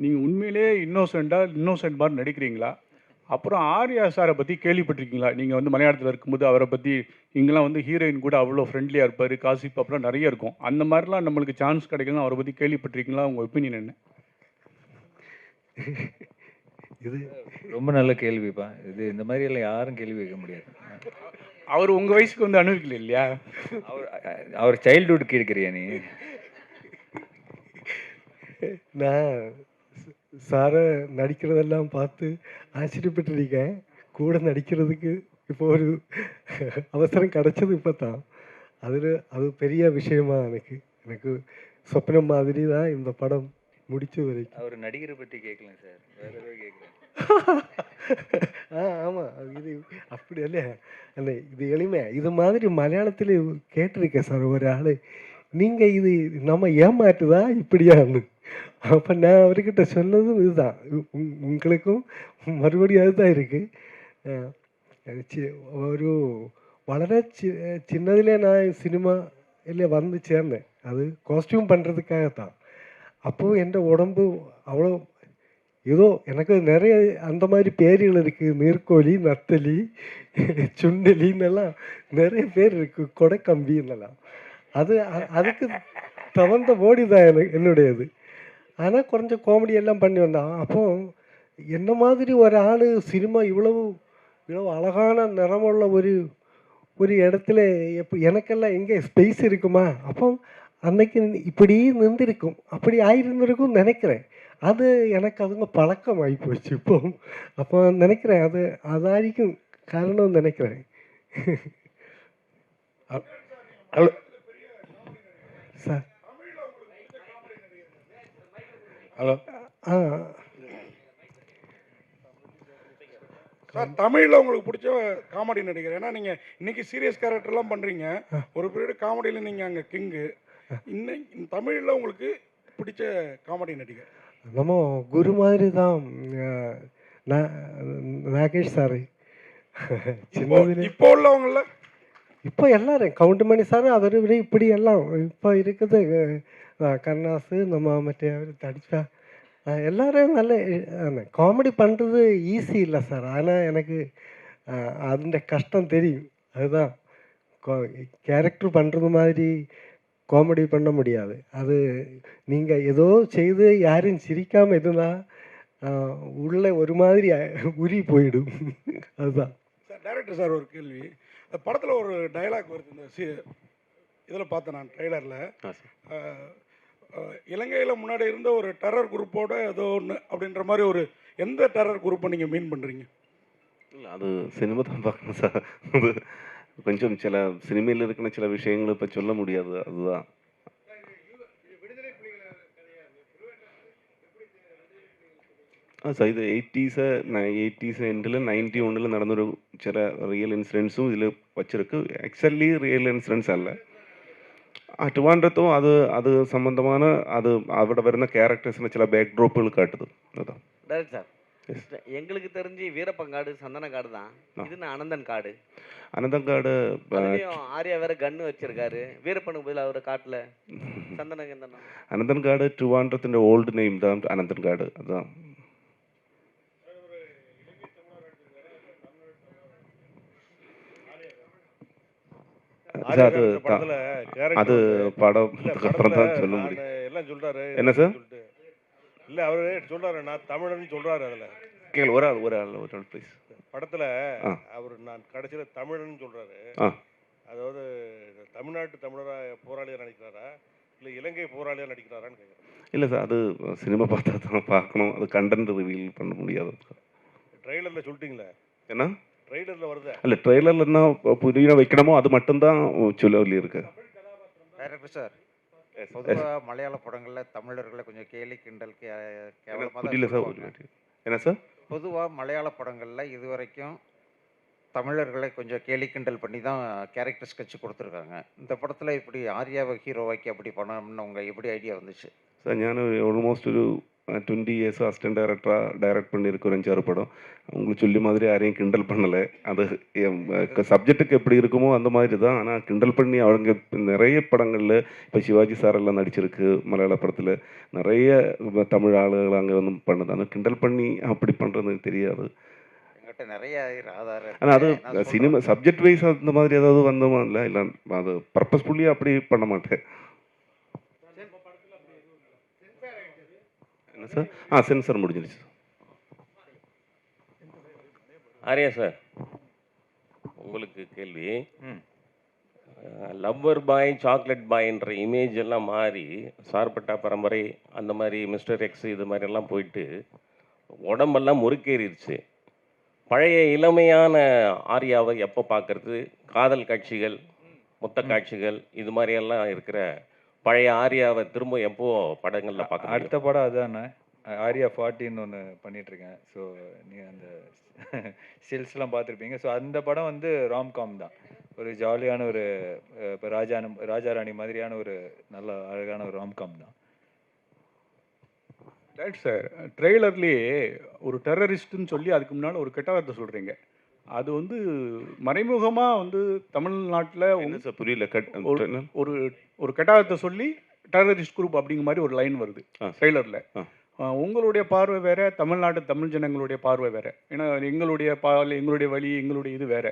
நீங்கள் உண்மையிலே இன்னோசென்ட் மாதிரி நடிக்கிறீங்களா? அப்புறம் ஆர்யா சாரை பற்றி கேள்விப்பட்டிருக்கீங்களா? நீங்கள் வந்து மலையாளத்தில் இருக்கும்போது அவரை பற்றி இங்கெல்லாம் வந்து ஹீரோயின் கூட அவ்வளோ ஃப்ரெண்ட்லியாக இருப்பார், காசிப் அப்புறம் நிறைய இருக்கும். அந்த மாதிரிலாம் நம்மளுக்கு சான்ஸ் கிடைக்கணும் அவரை பற்றி கேள்விப்பட்டிருக்கீங்களா? உங்கள் ஒப்பீனியன் என்ன? இது ரொம்ப நல்ல கேள்விப்பா. இது இந்த மாதிரி எல்லாம் யாரும் கேள்வி கேட்க முடியாது. அவர் உங்கள் வயசுக்கு வந்து அனுபவிக்கல இல்லையா? அவர் சைல்டுஹுட் கேட்குறியா நீ? நான் சாரை நடிக்கிறதெல்லாம் பார்த்து ஆச்சரியப்பட்டிருக்கேன். கூட நடிக்கிறதுக்கு இப்போ ஒரு அவசரம் கிடைச்சது இப்போ தான். அது பெரிய விஷயமா எனக்கு சொப்னம் மாதிரி தான் இந்த படம் முடிச்ச வரைக்கும். அவர் நடிகரை பற்றி கேட்கலாம் சார், வேற ஏதோ கேட்குறேன். ஆமாம், இது அப்படி இல்லையா? அல்ல, இது எளிமை. இது மாதிரி மலையாளத்தில் கேட்டிருக்கேன் சார் ஒரு ஆள், நீங்கள் இது நம்ம ஏமாற்றுதா இப்படியான்னு. அப்போ நான் அவர்கிட்ட சொன்னதும் இதுதான், உங்களுக்கும் மறுபடியும் அதுதான் இருக்குது. ஒரு വളരെ சின்னதிலே நான் சினிமாவில் வந்து சேர்ந்தேன். அது காஸ்டியூம் பண்ணுறதுக்காகத்தான். அப்போது என் உடம்பு அவ்வளோ ஏதோ எனக்கு நிறைய அந்த மாதிரி பேர்கள் இருக்குது. நீர்க்கோழி, நத்தலி, சுண்டலின்னெல்லாம் நிறைய பேர் இருக்குது, கொடைக்கம்பின்னெல்லாம். அதுக்கு தகுந்த போடி தான் என்னுடையது. ஆனால் கொஞ்சம் காமெடி எல்லாம் பண்ணி வந்தான். அப்போ என்ன மாதிரி ஒரு ஆள் சினிமா இவ்வளவு அழகான நிறமுள்ள ஒரு இடத்துல எனக்கெல்லாம் எங்கே ஸ்பேஸ் இருக்குமா? அப்போ அன்னைக்கு இப்படி நின்றுருக்கும், அப்படி ஆயிருந்திருக்கும் நினைக்கிறேன். அது எனக்கு அதுங்க பழக்கம் ஆகி போச்சு இப்போ. அப்போ நினைக்கிறேன் அதாയിരിக்கும் காரணம் நினைக்கிறேன். Sir hello. சார், தமிழில் உங்களுக்கு பிடிச்ச காமெடி நடிகர்? ஏன்னா நீங்கள் இன்னைக்கு சீரியஸ் கேரக்டர்லாம் பண்ணுறீங்க, ஒரு பீரியட் காமெடியில் நீங்கள் அங்கே கிங்கு. இன்னைக்கு தமிழில் உங்களுக்கு பிடிச்ச காமெடி நடிகர்? நம்ம குரு மாதிரி தான் நாகேஷ் சார். சின்னதுல இப்போ உள்ளவங்கள இப்போ எல்லாரும் கவுண்டமணி சார், அதை விட இப்படி எல்லாம் இப்போ இருக்குது. கண்ணாசு, நம்ம மற்ற தடிச்சா எல்லாரும் நல்ல காமெடி பண்ணுறது ஈஸி இல்லை சார். ஆனால் எனக்கு அந்த கஷ்டம் தெரியும். அதுதான் கேரக்டர் பண்ணுறது மாதிரி காமெடி பண்ண முடியாது. அது நீங்கள் ஏதோ செய்து யாரும் சிரிக்காமல் இருந்தால் உள்ள ஒரு மாதிரி உரி போயிடும். அதுதான் சார். டைரக்டர் சார், ஒரு கேள்வி. இந்த படத்தில் ஒரு டைலாக் வருது, இந்த இதில் பார்த்தேன் நான் ட்ரெய்லரில். இலங்கையில் முன்னாடி இருந்த ஒரு டெரர் குரூப்போட ஏதோ ஒன்று அப்படின்ற மாதிரி ஒரு எந்த டெரர் குரூப்பை நீங்கள் மீன் பண்ணுறீங்க? இல்லை, அது சினிமா தான் பார்க்கணும் சார். அது கொஞ்சம் சில சினிமையில் இருக்கிற சில விஷயங்களை இப்போ சொல்ல முடியாது. அதுதான் சார். இது 80s எண்டில் 91 நடந்த ஒரு சில ரியல் இன்சிடென்ட்ஸும் இதில் வச்சிருக்கு. ஆக்சுவலி ரியல் இன்சிடென்ட்ஸ் அல்ல. ട്രിവാൻഡ്രത്തും അത് സംബന്ധമാണ്. അത് അവിടെ വരുന്ന ക്യാരക്ടേഴ്സിന് ചില ബാക്ക് ഡ്രോപ്പുകൾ കാട്ടുது. அதான் டைரக்ட் சார், எங்களுக்கு தெரிஞ்சு வீரப்பங்காடு சந்தனக்காடு தான். இது அனந்தன் காடு. அனந்தன் காடு ஆர்யா வேற கன்னு வச்சிருக்காரு. வீரப்பனுக்கு பதில் அவரு காட்டுல சந்தனம். அனந்தன் காடு ട്രിവാൻഡ്രത്തിന്റെ ഓൾഡ് നെയിം தான் அனந்தன் காடு. அதான் அது படம் அப்புறம் தான் சொல்ல முடியும். எல்லாம் சொல்றாரு. என்ன சார்? இல்ல, அவரு சொல்றாரு நான் தமிழன்னு சொல்றாரு. அதுல கேள், ஒரு ஆள் ப்ளீஸ். படத்துல அவர் நான் கடைசியில தமிழன்னு சொல்றாரு. அதாவது தமிழரா போராளியா நடிக்கிறாரா இல்ல இலங்கை போராளியா நடிக்கிறாரான்னு கேட்குறேன். இல்லை சார், அது சினிமா பார்த்தா தான் பார்க்கணும். அது கண்டென்ட் ரிவீல் பண்ண முடியாது. ட்ரெய்லர்ல சொல்லிட்டீங்களே. என்ன ட்ரெய்லர்ல வருது? இல்லை, ட்ரெய்லர்ல என்ன புரிய வைக்கணுமோ அது மட்டும்தான் சொல்லி இருக்கு. டைரக்டர் சார், பொதுவாக மலையாள படங்களில் தமிழர்களை கொஞ்சம் கேலி கிண்டல் புரியல சார். என்ன சார்? பொதுவாக மலையாள படங்களில் இதுவரைக்கும் தமிழர்களை கொஞ்சம் கேலி கிண்டல் பண்ணி தான் கேரக்டர் ஸ்கெட்ச் கொடுத்துருக்காங்க. இந்த படத்தில் இப்படி ஆர்யாவை ஹீரோவாக்கி அப்படி பண்ணணும்னு உங்கள் எப்படி ஐடியா வந்துச்சு சார்? ഞാൻ ഓൾമോസ്റ്റ് ഒരു 20 இயர்ஸ் அசிஸ்டன்ட் டைரக்டராக டைரக்ட் பண்ணியிருக்க ஒரு 5-6 படம். உங்களுக்கு சொல்லி மாதிரி யாரையும் கிண்டல் பண்ணலை. அது சப்ஜெக்ட்டுக்கு எப்படி இருக்குமோ அந்த மாதிரி தான். ஆனால் கிண்டல் பண்ணி அவங்க நிறைய படங்களில் இப்போ சிவாஜி சார் எல்லாம் நடிச்சிருக்கு மலையாள படத்தில். நிறைய தமிழ் ஆளுகள் அங்கே வந்து பண்ணுது. ஆனால் கிண்டல் பண்ணி அப்படி பண்ணுறது தெரியாது. என்கிட்ட நிறைய ஆதாரம் ஆனால் அது இருக்கு. நான் சினிமா சொல்றேன். சப்ஜெக்ட் வைஸ் அந்த மாதிரி ஏதாவது வந்தோமா இல்லை இல்லை அது பர்பஸ்ஃபுல்லி அப்படி பண்ண மாட்டேன். என்ன சார்? சென்சார் முடிஞ்சிருச்சு. ஆரியா சார், உங்களுக்கு கேள்வி. லவ்வர் பாய், சாக்லேட் பாய்ன்ற இமேஜ் எல்லாம் மாறி சார்பட்டா பரம்பரை அந்த மாதிரி மிஸ்டர் எக்ஸ் இது மாதிரி எல்லாம் போயிட்டு உடம்பெல்லாம் முறுக்கேறிடுச்சு. பழைய இளமையான ஆரியாவை எப்போ பார்க்கறது? காதல் காட்சிகள், மொத்த காட்சிகள் இது மாதிரியெல்லாம் இருக்கிற பழைய ஆரியாவை திரும்ப எப்போ படங்களில் பார்க்க? அடுத்த படம் அதுதானே, ஆரியா 40ன்னு ஒன்று பண்ணிகிட்ருக்கேன். ஸோ நீங்கள் அந்த ஸ்டில்ஸ்லாம் பார்த்துருப்பீங்க. ஸோ அந்த படம் வந்து ராம்காம் தான். ஒரு ஜாலியான ஒரு இப்போ ராஜாராணி மாதிரியான ஒரு நல்ல அழகான ஒரு ராம்காம் தான். Right sir. ட்ரெய்லர்லேயே ஒரு டெரரிஸ்ட்டுன்னு சொல்லி அதுக்கு முன்னால் ஒரு கெட்ட வார்த்தை சொல்கிறீங்க. அது வந்து மறைமுகமாக வந்து தமிழ்நாட்டில் என்ன சார் புரியல? ஒரு ஒரு கெட்ட வார்த்தை சொல்லி டெரரிஸ்ட் குரூப் அப்படிங்கிற மாதிரி ஒரு லைன் வருது ட்ரெய்லரில். உங்களுடைய பார்வை வேற, தமிழ்நாட்டு தமிழ் ஜனங்களுடைய பார்வை வேற. ஏன்னா எங்களுடைய வழி, எங்களுடைய இது வேற.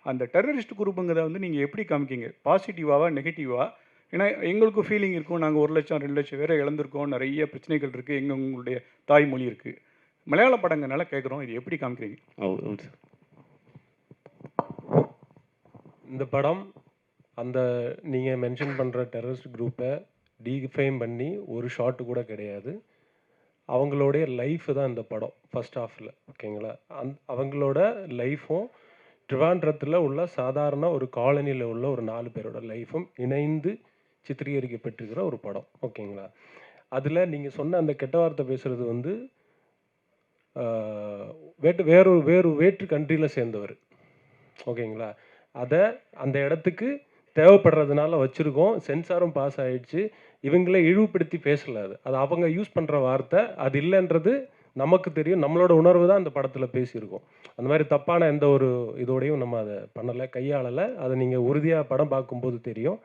அந்த டெரரிஸ்ட் குரூப்புங்கிறத வந்து நீங்கள் எப்படி காமிக்கிங்க? பாசிட்டிவாவா நெகட்டிவா? ஏன்னா எங்களுக்கும் ஃபீலிங் இருக்கும், நாங்கள் 1 லட்சம் 2 லட்சம் பேரை இழந்திருக்கோம், நிறைய பிரச்சனைகள் இருக்குது, உங்களுடைய தாய்மொழி இருக்குது. மலையாள படங்கனால கேட்குறோம், இது எப்படி காமிக்கிறீங்க? இந்த படம் அந்த நீங்கள் மென்ஷன் பண்ணுற டெரரிஸ்ட் குரூப்பை டீஃபைம் பண்ணி ஒரு ஷாட்டு கூட கிடையாது. அவங்களுடைய லைஃப் தான் இந்த படம் ஃபர்ஸ்ட் ஹாஃபில். ஓகேங்களா? அவங்களோட லைஃப்பும் ட்ரிவாண்ட்ரத்தில் உள்ள சாதாரண ஒரு காலனியில் உள்ள ஒரு 4 பேரோட லைஃப்பும் இணைந்து சித்திரீகரிக்கப்பட்டிருக்கிற ஒரு படம். ஓகேங்களா? அதில் நீங்கள் சொன்ன அந்த கெட்ட வார்த்தை பேசுகிறது வந்து வேற்று கண்ட்ரியில் சேர்ந்தவர். ஓகேங்களா? அதை அந்த இடத்துக்கு தேவைப்படுறதுனால வச்சுருக்கோம். சென்சாரும் பாஸ் ஆகிடுச்சு. இவங்களே இழிவுபடுத்தி பேசலை. அது அவங்க யூஸ் பண்ணுற வார்த்தை, அது இல்லைன்றது நமக்கு தெரியும். நம்மளோட உணர்வு தான் அந்த படத்தில் பேசியிருக்கோம். அந்த மாதிரி தப்பான எந்த ஒரு இதோடையும் நம்ம அதை பண்ணலை, கையாளலை. அதை நீங்கள் உறுதியாக படம் பார்க்கும்போது தெரியும்.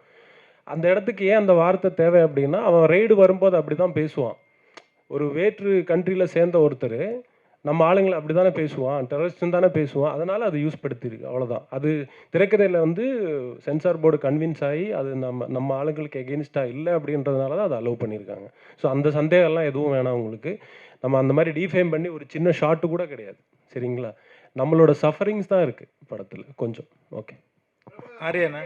அந்த இடத்துக்கு ஏன் அந்த வார்த்தை தேவை அப்படின்னா, அவன் ரெய்டு வரும்போது அப்படி தான் பேசுவான். ஒரு வேற்று கண்ட்ரியில் சேர்ந்த ஒருத்தர் நம்ம ஆளுங்களை அப்படி தானே பேசுவான், டெரரிஸ்ட்னு தானே பேசுவான். அதனால் அது யூஸ் படுத்தியிருக்கு, அவ்வளோதான். அது திரைக்கதையில் வந்து சென்சார் போர்டு கன்வின்ஸ் ஆகி அது நம்ம ஆளுங்களுக்கு எகெயின்ஸ்டாக இல்லை அப்படின்றதுனால தான் அதை அலோவ் பண்ணியிருக்காங்க. ஸோ அந்த சந்தேகம்லாம் எதுவும் வேணாம் உங்களுக்கு. நம்ம அந்த மாதிரி டீஃபைம் பண்ணி ஒரு சின்ன ஷாட்டு கூட கிடையாது. சரிங்களா? நம்மளோட சஃபரிங்ஸ் தான் இருக்குது படத்தில் கொஞ்சம். ஓகே ஆரியாண்ணா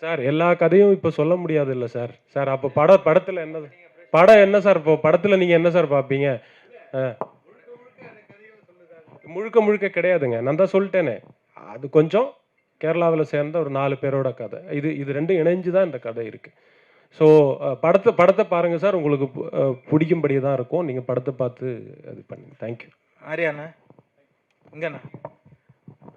சார், எல்லா கதையும் இப்போ சொல்ல முடியாது இல்லை சார். சார் அப்போ படத்தில் என்ன சார்? இப்போ படத்தில் நீங்கள் என்ன சார் பார்ப்பீங்க? முழுக்க கிடையாதுங்க. நான் தான் சொல்லிட்டேனே, அது கொஞ்சம் கேரளாவில் சேர்ந்த ஒரு 4 பேரோட கதை. இது ரெண்டும் இணைஞ்சு தான் இந்த கதை இருக்குது. ஸோ படத்தை பாருங்கள் சார், உங்களுக்கு பிடிக்கும்படி தான் இருக்கும். நீங்கள் படத்தை பார்த்து அது பண்ணுங்க. தேங்க்யூ. ஆரியாண்ணா இங்கண்ணா,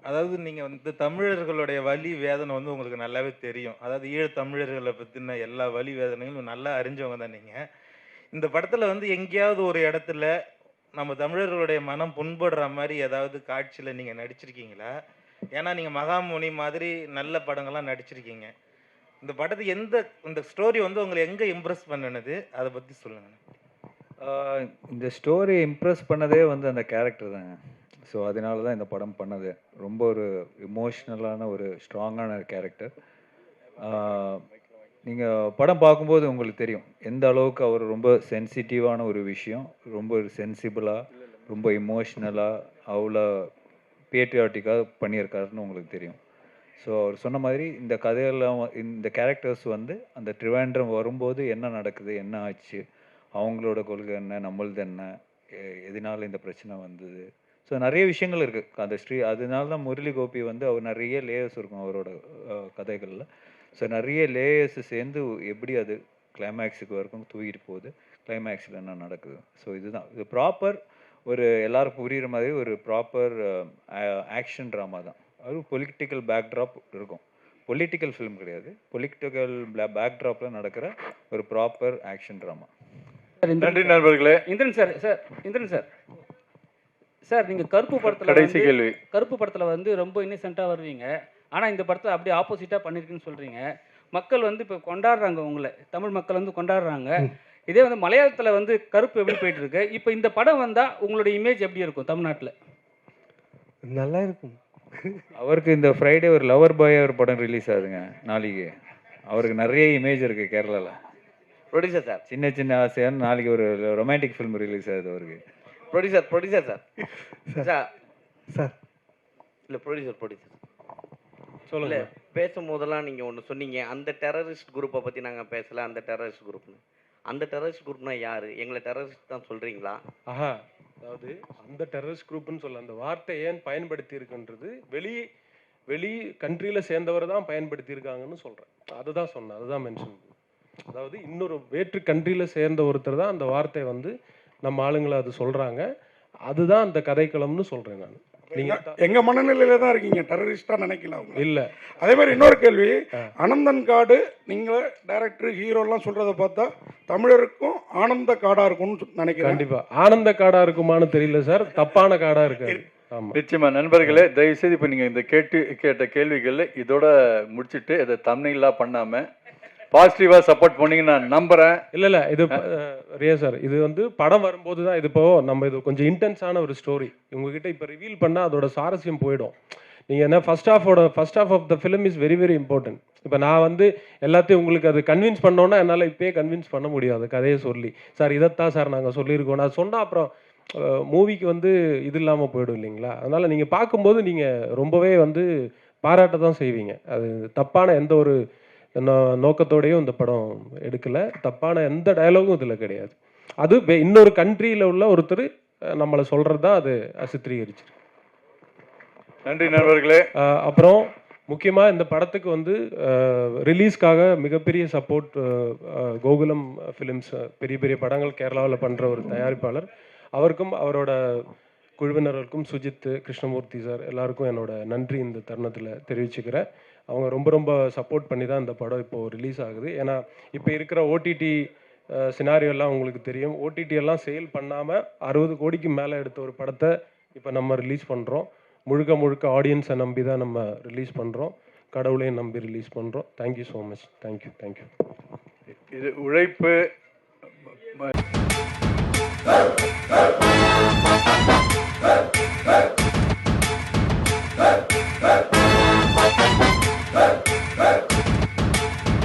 அதாவது நீங்கள் வந்து தமிழர்களுடைய வலி வேதனை வந்து உங்களுக்கு நல்லாவே தெரியும். அதாவது ஈழத் தமிழர்களை பற்றின எல்லா வலி வேதனைகளும் நல்லா அறிஞ்சவங்க தான் நீங்கள். இந்த படத்தில் வந்து எங்கேயாவது ஒரு இடத்துல நம்ம தமிழர்களுடைய மனம் புண்படுற மாதிரி ஏதாவது காட்சியில் நீங்கள் நடிச்சிருக்கீங்களா? ஏன்னா நீங்கள் மகாமுனி மாதிரி நல்ல படங்கள்லாம் நடிச்சிருக்கீங்க. இந்த படத்தை இந்த ஸ்டோரி வந்து உங்களை எங்கே இம்ப்ரெஸ் பண்ணினது, அதை பற்றி சொல்லுங்கள். இந்த ஸ்டோரி இம்ப்ரெஸ் பண்ணதே வந்து அந்த கேரக்டர் தாங்க. ஸோ அதனால தான் இந்த படம் பண்ணது. ரொம்ப ஒரு இமோஷ்னலான ஒரு ஸ்ட்ராங்கான கேரக்டர். நீங்கள் படம் பார்க்கும்போது உங்களுக்கு தெரியும் எந்த அளவுக்கு அவர் ரொம்ப சென்சிட்டிவான ஒரு விஷயம், ரொம்ப ஒரு சென்சிபிளாக, ரொம்ப இமோஷ்னலாக, அவ்வளோ பேட்ரியாட்டிக்காக பண்ணியிருக்காருன்னு உங்களுக்கு தெரியும். ஸோ அவர் சொன்ன மாதிரி இந்த கதையெல்லாம் இந்த கேரக்டர்ஸ் வந்து அந்த ட்ரிவாண்ட்ரம் வரும்போது என்ன நடக்குது, என்ன ஆச்சு, அவங்களோட கொள்கை என்ன, நம்மளது என்ன, எதனால இந்த பிரச்சனை வந்தது. ஸோ நிறைய விஷயங்கள் இருக்குது அந்த அதனால தான் முரளி கோபி வந்து அவர் நிறைய லேயர்ஸ் இருக்கும் அவரோட கதைகளில். ஸோ நிறைய லேயர்ஸ் சேர்ந்து எப்படி அது கிளைமேக்ஸுக்கு வரைக்கும் தூக்கிட்டு போகுது, கிளைமேக்ஸில் என்ன நடக்குது. ஸோ இது ப்ராப்பர் ஒரு எல்லாருக்கும் புரிகிற மாதிரி ஒரு ப்ராப்பர் ஆக்ஷன் ட்ராமா தான். அது பொலிட்டிக்கல் பேக்ட்ராப் இருக்கும். பொலிட்டிக்கல் ஃபிலிம் கிடையாது, பொலிட்டிக்கல் பேக்ட்ராப்பில் நடக்கிற ஒரு ப்ராப்பர் ஆக்ஷன் ட்ராமா. நன்றி நண்பர்களே. Indran sir sir Indran sir sir நீங்கள் கருப்பு படத்தில் கடைசி கேள்வி. கருப்பு படத்தில் வந்து ரொம்ப இன்னசென்ட்டாக வருவீங்க, ஆனால் இந்த படத்தை அப்படியே ஆப்போசிட்டாக பண்ணியிருக்குன்னு சொல்கிறீங்க. மக்கள் வந்து இப்போ கொண்டாடுறாங்க, உங்களை தமிழ் மக்கள் வந்து கொண்டாடுறாங்க. இதே வந்து மலையாளத்தில் வந்து கருப்பு எப்படி போயிட்டு இருக்கு, இப்போ இந்த படம் வந்தால் உங்களுடைய இமேஜ் எப்படி இருக்கும் தமிழ்நாட்டில்? நல்லா இருக்கும். அவருக்கு இந்த ஃப்ரைடே ஒரு லவர் பாய் ஒரு படம் ரிலீஸ் ஆகுதுங்க நாளைக்கு. அவருக்கு நிறைய இமேஜ் இருக்குது கேரளாவில். ப்ரொடியூசர் சார் சின்ன சின்ன ஆசையான நாளைக்கு ஒரு ரொமான்டிக் ஃபிலிம் ரிலீஸ் ஆகுது அவருக்கு. ப்ரொடியூசர் சார் சார் சார் இல்லை ப்ரொடியூசர் சொல்லுங்க. இல்லை பேசும்போதெல்லாம் நீங்கள் ஒன்று சொன்னீங்க, அந்த டெரரிஸ்ட் குரூப்பை பற்றி நாங்கள் பேசலை, அந்த டெரரிஸ்ட் குரூப்னு. அந்த டெரரிஸ்ட் குரூப்னா யார்? எங்களை டெரரிஸ்ட் தான் சொல்கிறீங்களா? ஆஹா, அதாவது அந்த டெரரிஸ்ட் குரூப்னு சொல்ல அந்த வார்த்தை ஏன் பயன்படுத்தி இருக்குன்றது வெளி கண்ட்ரியில் சேர்ந்தவர் தான் பயன்படுத்தியிருக்காங்கன்னு சொல்கிறேன். அதுதான் சொன்னேன், அதுதான் மென்ஷன். அதாவது இன்னொரு வேற்று கண்ட்ரியில் சேர்ந்த ஒருத்தர் தான் அந்த வார்த்தையை வந்து நம்ம ஆளுங்களை அது சொல்கிறாங்க. அதுதான் அந்த கதைக்களம்னு சொல்கிறேன் நான். எங்க மனநிலையில தான் இருக்கீங்க, டெரரிஸ்டா நினைக்கல அவங்க. இல்ல அதே மாதிரி இன்னொரு கேள்வி, அனந்தன் காடு நீங்க டைரக்டர் ஹீரோ எல்லாம் சொல்றத பார்த்தா தமிழருக்கும் ஆனந்த காடா இருக்கும்னு நினைக்கிறேன். கண்டிப்பா ஆனந்த காடா இருக்குமான்னு தெரியல சார், தப்பான காடா இருக்காது. நிச்சயமா நண்பர்களே, தயவுசெய்து இப்போ நீங்கள் இந்த கேட்ட கேள்விகளில் இதோட முடிச்சுட்டு இதை தம்ப்நெயிலா பண்ணாம பாசிட்டிவா சப்போர்ட் பண்ணீங்கன்னு நான் நம்புறேன். இல்ல இது ரியா சார், இது வந்து படம் வரும்போது தான் இது. இப்போ நம்ம இது கொஞ்சம் இன்டென்ஸான ஒரு ஸ்டோரி உங்ககிட்ட இப்போ ரிவீல் பண்ணால் அதோட சாரஸ்யம் போயிடும். நீங்கள் என்ன first half of the film is very very important. இப்போ நான் வந்து எல்லாத்தையும் உங்களுக்கு அது கன்வின்ஸ் பண்ணோன்னா என்னால் இப்போயே கன்வின்ஸ் பண்ண முடியாது கதையை சொல்லி. சார் இதைத்தான் சார் நாங்கள் சொல்லியிருக்கோம் நான் சொன்னால் அப்புறம் மூவிக்கு வந்து இது இல்லாமல் போயிடும் இல்லைங்களா. அதனால் நீங்கள் பார்க்கும்போது நீங்கள் ரொம்பவே வந்து பாராட்ட தான் செய்வீங்க. அது தப்பான எந்த ஒரு நோக்கத்தோடையும் இந்த படம் எடுக்கலை, தப்பான எந்த டயலாகும் இதில் கிடையாது. அது இன்னொரு கண்ட்ரியில் உள்ள ஒருத்தர் நம்மளை சொல்கிறது தான் அது சித்தரிச்சிருக்கு. நன்றி நண்பர்களே. அப்புறம் முக்கியமாக இந்த படத்துக்கு வந்து ரிலீஸ்க்காக மிகப்பெரிய சப்போர்ட் கோகுலம் ஃபிலிம்ஸ், பெரிய பெரிய படங்கள் கேரளாவில் பண்ணுற ஒரு தயாரிப்பாளர், அவருக்கும் அவரோட குழுவினர்களுக்கும் சுஜித், கிருஷ்ணமூர்த்தி சார் எல்லாருக்கும் என்னோட நன்றி இந்த தருணத்தில் தெரிவிச்சுக்கிறேன். அவங்க ரொம்ப ரொம்ப சப்போர்ட் பண்ணி தான் இந்த படம் இப்போது ரிலீஸ் ஆகுது. ஏன்னா இப்போ இருக்கிற ஓடிடி சினாரியெல்லாம் உங்களுக்கு தெரியும். ஓடிடி எல்லாம் சேல் பண்ணாமல் 60 கோடிக்கு மேலே எடுத்த ஒரு படத்தை இப்போ நம்ம ரிலீஸ் பண்ணுறோம். முழுக்க ஆடியன்ஸை நம்பி தான் நம்ம ரிலீஸ் பண்ணுறோம், கடவுளையும் நம்பி ரிலீஸ் பண்ணுறோம். Thank you so much. தேங்க்யூ. இது உழைப்பு